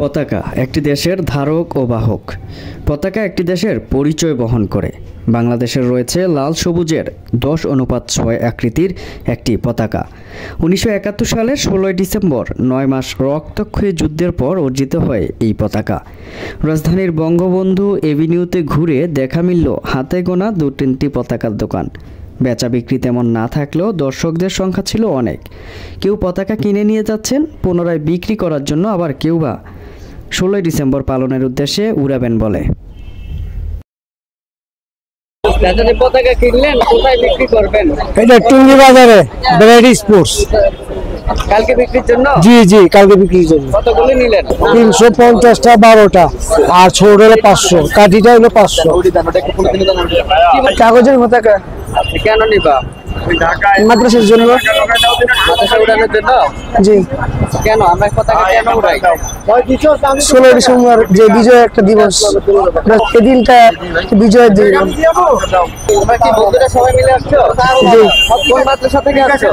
পতাকা একটি দেশের ধারক ও বাহক। পতাকা একটি দেশের পরিচয় বহন করে। বাংলাদেশের রয়েছে লাল সবুজের 10:6 আকৃতির একটি পতাকা। 1971 সালের 16 ডিসেম্বর 9 মাস রক্তক্ষয়ী যুদ্ধের পর অর্জিত হয় এই পতাকা। রাজধানীর বঙ্গবন্ধু এভিনিউতে ঘুরে দেখা মিলল হাতে গোনা 2-3টি পতাকার দোকান। বেচা বিক্রি তেমন না থাকলেও দর্শকদের সংখ্যা ছিল অনেক। কেউ পতাকা কিনে নিয়ে যাচ্ছেন পুনরায় বিক্রি করার জন্য, আবার কেউ বা 16 ডিসেম্বর পালনের উদ্দেশ্যে উড়াবেন বলে। পতাকা কিনলেন, কোথায় বিক্রি করবেন? এটা টুঙ্গি বাজারে ভ্যারাইটি স্পোর্টস। কালকে বিক্রির জন্য? জি জি, কালকে বিক্রির জন্য। কতগুলো নিলেন? 350টা 12টা, আর ছোট হলো 500, কাঠিটা হলো 500। কাগজের পতাকা কেন নিবা? মাদ্রাসার জন্য। মাদ্রাসা উড়ানোর জন্য? জি। কেন আমরা পতাকা কেন উড়াই? 16 ডিসেম্বর যে বিজয় একটা দিবস, এই দিনটা বিজয়ের দিন। তোমরা কি বন্ধুরা সবাই মিলে আসছো? জি। কোন মাদ্রাসা থেকে আসছো?